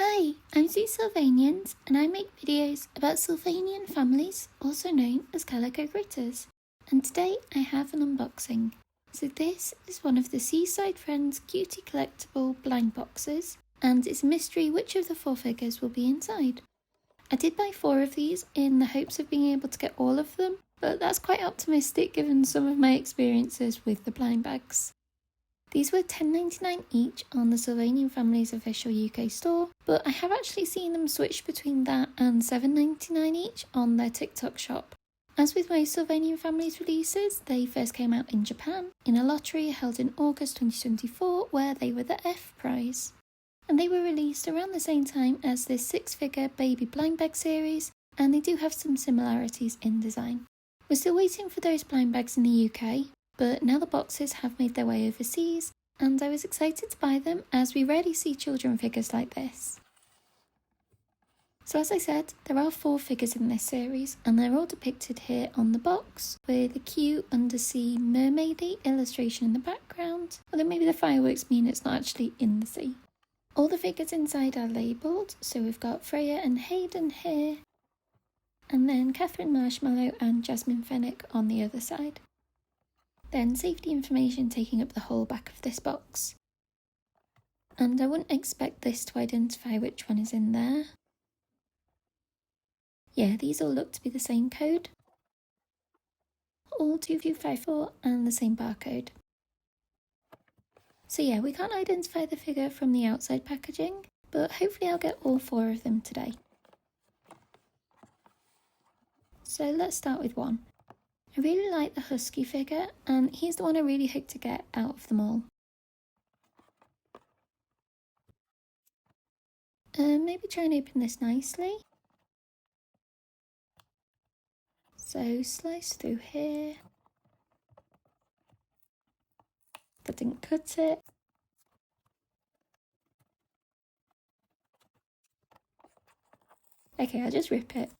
Hi, I'm Sylvanians, and I make videos about Sylvanian families, also known as Calico critters. And today I have an unboxing. So this is one of the Seaside Friends Cutie Collectible blind boxes, and it's a mystery which of the 4 figures will be inside. I did buy 4 of these in the hopes of being able to get all of them, but that's quite optimistic given some of my experiences with the blind bags. These were $10.99 each on the Sylvanian Families official UK store, but I have actually seen them switch between that and $7.99 each on their TikTok shop. As with most Sylvanian Families releases, they first came out in Japan in a lottery held in August 2024 where they were the F prize. And they were released around the same time as this 6-figure baby blind bag series, and they do have some similarities in design. We're still waiting for those blind bags in the UK, but now the boxes have made their way overseas, and I was excited to buy them as we rarely see children figures like this. So as I said, there are 4 figures in this series, and they're all depicted here on the box, with a cute undersea mermaidy illustration in the background, although maybe the fireworks mean it's not actually in the sea. All the figures inside are labelled, so we've got Freya and Hayden here, and then Catherine Marshmallow and Jasmine Fenwick on the other side. Then safety information taking up the whole back of this box. And I wouldn't expect this to identify which one is in there. Yeah, these all look to be the same code. All 2254 and the same barcode. So yeah, we can't identify the figure from the outside packaging, but hopefully I'll get all 4 of them today. So let's start with one. I really like the husky figure, and he's the one I really hope to get out of them all. Maybe try and open this nicely. So slice through here. That didn't cut it. Okay, I'll just rip it.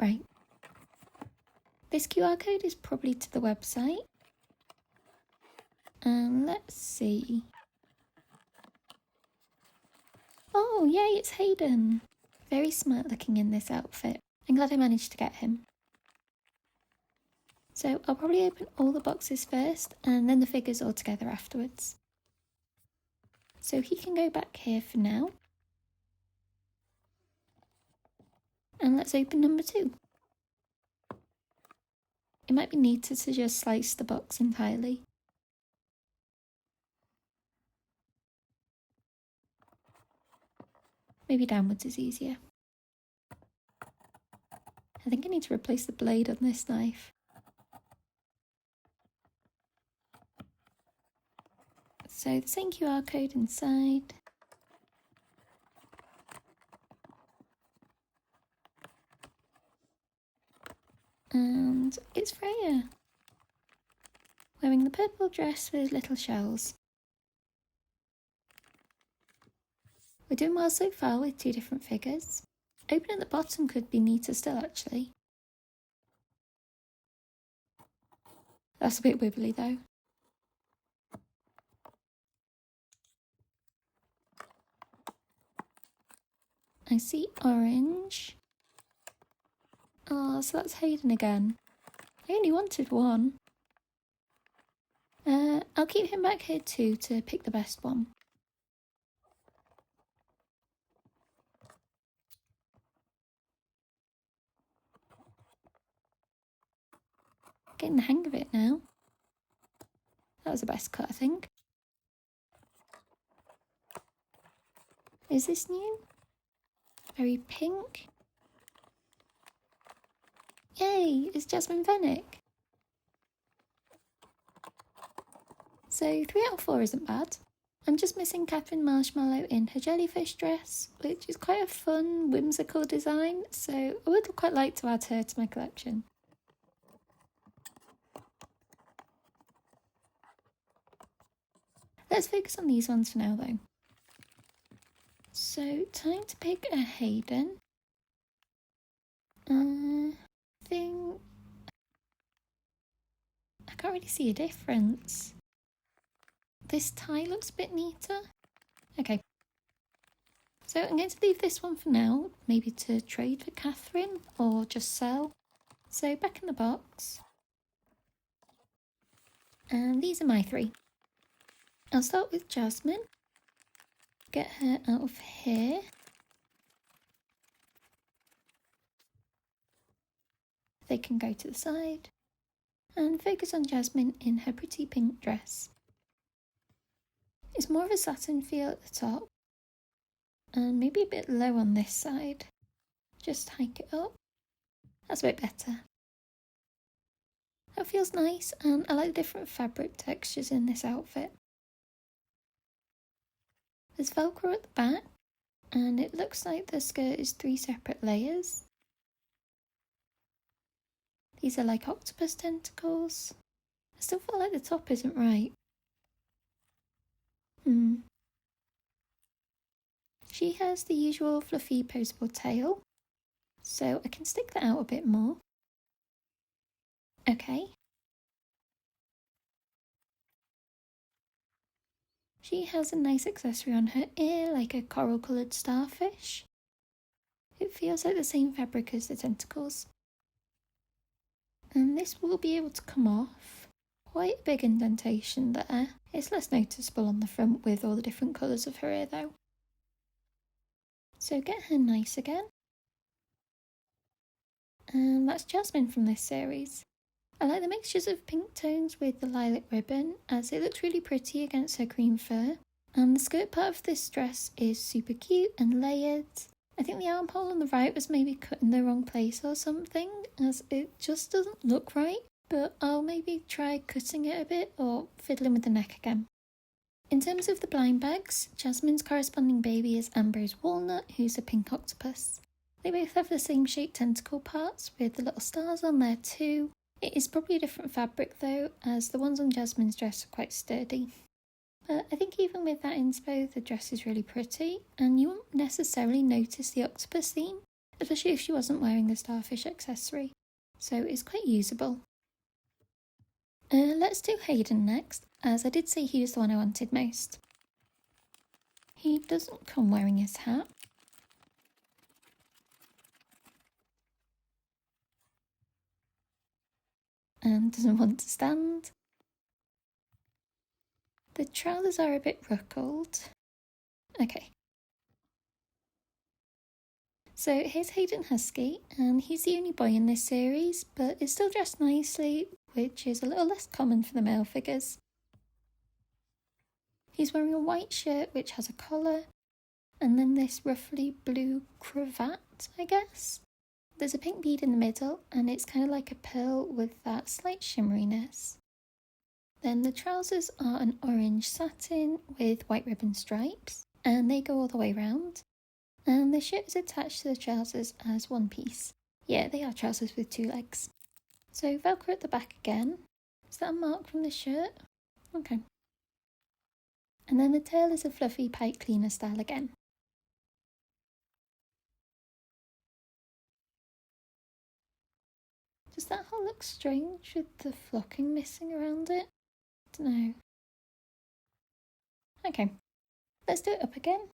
Right. This QR code is probably to the website. And let's see. Oh, yay, it's Hayden. Very smart looking in this outfit. I'm glad I managed to get him. So I'll probably open all the boxes first and then the figures all together afterwards. So he can go back here for now. And let's open number 2. It might be neater to just slice the box entirely. Maybe downwards is easier. I think I need to replace the blade on this knife. So the same QR code inside. And it's Freya, wearing the purple dress with little shells. We're doing well so far with 2 different figures. Opening at the bottom could be neater still actually. That's a bit wibbly though. I see orange. Oh, so that's Hayden again. I only wanted one. I'll keep him back here too to pick the best one. Getting the hang of it now. That was the best cut, I think. Is this new? Very pink. Yay, it's Jasmine Fenwick. So 3 out of 4 isn't bad. I'm just missing Catherine Marshmallow in her jellyfish dress, which is quite a fun, whimsical design, so I would quite like to add her to my collection. Let's focus on these ones for now though. So, time to pick a Hayden. I think can't really see a difference. This tie looks a bit neater. Okay. So I'm going to leave this one for now, maybe to trade for Catherine or just sell. So back in the box. And these are my three. I'll start with Jasmine. Get her out of here. They can go to the side. And focus on Jasmine in her pretty pink dress. It's more of a satin feel at the top. And maybe a bit low on this side. Just hike it up. That's a bit better. That feels nice, and I like the different fabric textures in this outfit. There's Velcro at the back, and it looks like the skirt is 3 separate layers. These are like octopus tentacles. I still feel like the top isn't right. She has the usual fluffy posable tail, so I can stick that out a bit more. Okay. She has a nice accessory on her ear, like a coral coloured starfish. It feels like the same fabric as the tentacles. And this will be able to come off. Quite a big indentation there. It's less noticeable on the front with all the different colours of her ear though. So get her nice again. And that's Jasmine from this series. I like the mixtures of pink tones with the lilac ribbon, as it looks really pretty against her cream fur. And the skirt part of this dress is super cute and layered. I think the armhole on the right was maybe cut in the wrong place or something, as it just doesn't look right. But I'll maybe try cutting it a bit or fiddling with the neck again. In terms of the blind bags, Jasmine's corresponding baby is Ambrose Walnut, who's a pink octopus. They both have the same shaped tentacle parts with the little stars on there too. It is probably a different fabric though, as the ones on Jasmine's dress are quite sturdy. But I think even with that inspo, the dress is really pretty, and you won't necessarily notice the octopus theme, especially if she wasn't wearing the starfish accessory. So it's quite usable. Let's do Hayden next, as I did say he was the one I wanted most. He doesn't come wearing his hat. And doesn't want to stand. The trousers are a bit ruckled. Okay. So here's Hayden Husky, and he's the only boy in this series, but is still dressed nicely, which is a little less common for the male figures. He's wearing a white shirt which has a collar, and then this roughly blue cravat, I guess. There's a pink bead in the middle, and it's kind of like a pearl with that slight shimmeriness. Then the trousers are an orange satin with white ribbon stripes, and they go all the way round. And the shirt is attached to the trousers as one piece. Yeah, they are trousers with 2 legs. So Velcro at the back again. Is that a mark from the shirt? Okay. And then the tail is a fluffy pipe cleaner style again. Does that whole look strange with the flocking missing around it? Dunno. Okay, let's do it up again.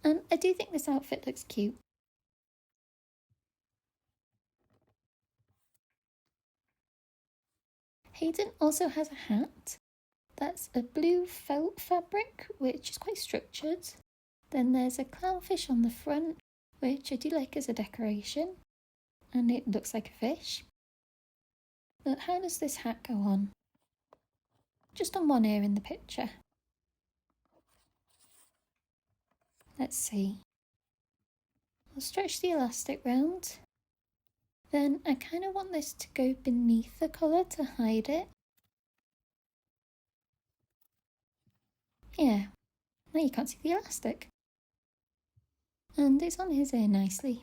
And I do think this outfit looks cute. Hayden also has a hat. That's a blue felt fabric, which is quite structured. Then there's a clownfish on the front, which I do like as a decoration. And it looks like a fish. But how does this hat go on? Just on one ear in the picture. Let's see. I'll stretch the elastic round. Then I kind of want this to go beneath the collar to hide it. Yeah, now you can't see the elastic. And it's on his ear nicely.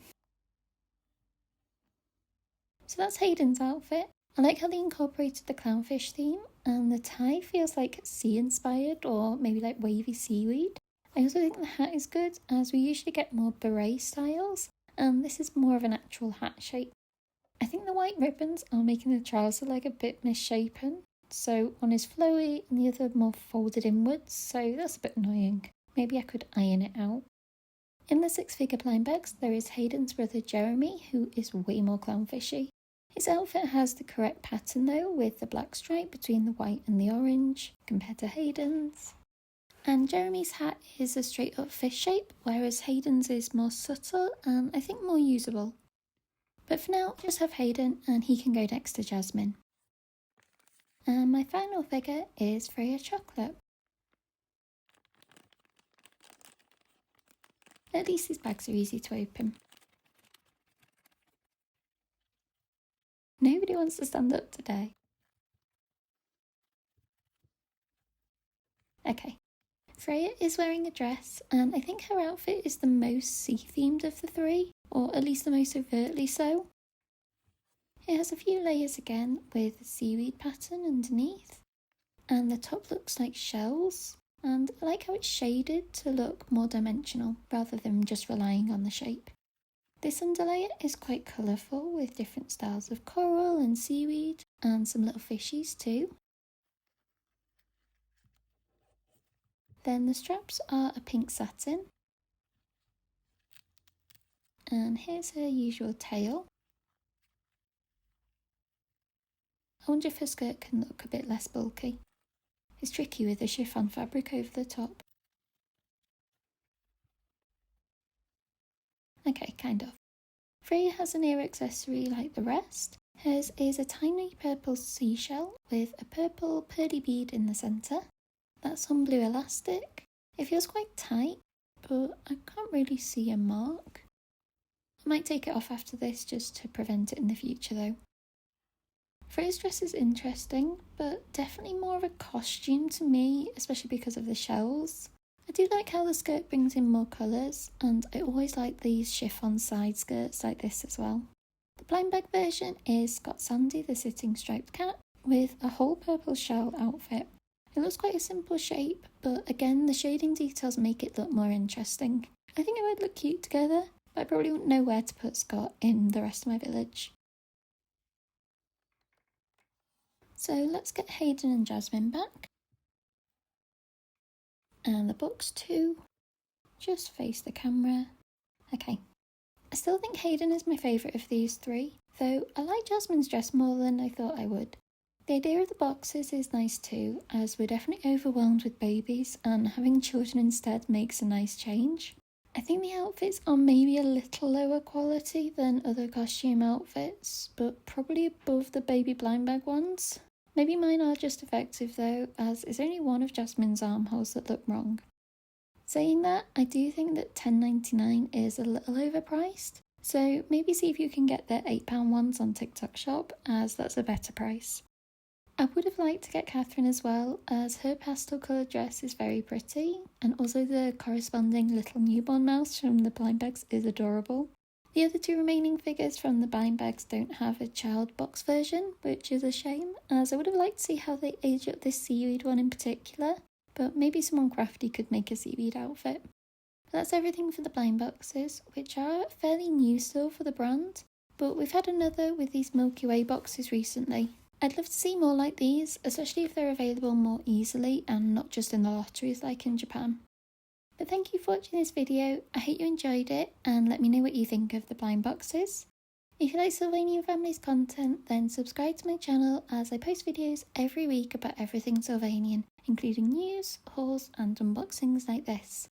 So that's Hayden's outfit. I like how they incorporated the clownfish theme, and the tie feels like sea inspired or maybe like wavy seaweed. I also think the hat is good, as we usually get more beret styles, and this is more of an actual hat shape. I think the white ribbons are making the trouser leg a bit misshapen. So one is flowy and the other more folded inwards, so that's a bit annoying. Maybe I could iron it out. In the six-figure blind bags, there is Hayden's brother Jeremy, who is way more clownfishy. His outfit has the correct pattern though, with the black stripe between the white and the orange, compared to Hayden's. And Jeremy's hat is a straight up fish shape, whereas Hayden's is more subtle and I think more usable. But for now, just have Hayden and he can go next to Jasmine. And my final figure is Freya Chocolate. At least these bags are easy to open. Nobody wants to stand up today. Okay. Freya is wearing a dress, and I think her outfit is the most sea-themed of the three, or at least the most overtly so. It has a few layers again, with a seaweed pattern underneath, and the top looks like shells, and I like how it's shaded to look more dimensional, rather than just relying on the shape. This underlayer is quite colourful, with different styles of coral and seaweed, and some little fishies too. Then the straps are a pink satin. And here's her usual tail. I wonder if her skirt can look a bit less bulky. It's tricky with the chiffon fabric over the top. Okay, kind of. Freya has an ear accessory like the rest. Hers is a tiny purple seashell with a purple pearly bead in the centre. That's on blue elastic. It feels quite tight, but I can't really see a mark. I might take it off after this just to prevent it in the future though. Freya's dress is interesting, but definitely more of a costume to me, especially because of the shells. I do like how the skirt brings in more colours, and I always like these chiffon side skirts like this as well. The blind bag version is Scott Sandy, the sitting striped cat, with a whole purple shell outfit. It looks quite a simple shape, but again the shading details make it look more interesting. I think it would look cute together, but I probably wouldn't know where to put Scott in the rest of my village. So let's get Hayden and Jasmine back. And the box too. Just face the camera. Okay. I still think Hayden is my favourite of these three, though I like Jasmine's dress more than I thought I would. The idea of the boxes is nice too, as we're definitely overwhelmed with babies, and having children instead makes a nice change. I think the outfits are maybe a little lower quality than other costume outfits, but probably above the baby blind bag ones. Maybe mine are just effective though, as it's only one of Jasmine's armholes that look wrong. Saying that, I do think that $10.99 is a little overpriced, so maybe see if you can get their £8 ones on TikTok shop, as that's a better price. I would have liked to get Catherine as well, as her pastel coloured dress is very pretty, and also the corresponding little newborn mouse from the blind bags is adorable. The other two remaining figures from the blind bags don't have a child box version, which is a shame, as I would have liked to see how they age up this seaweed one in particular, but maybe someone crafty could make a seaweed outfit. But that's everything for the blind boxes, which are fairly new still for the brand, but we've had another with these Milky Way boxes recently. I'd love to see more like these, especially if they're available more easily and not just in the lotteries like in Japan. But thank you for watching this video, I hope you enjoyed it, and let me know what you think of the blind boxes. If you like Sylvanian Families content, then subscribe to my channel as I post videos every week about everything Sylvanian, including news, hauls and unboxings like this.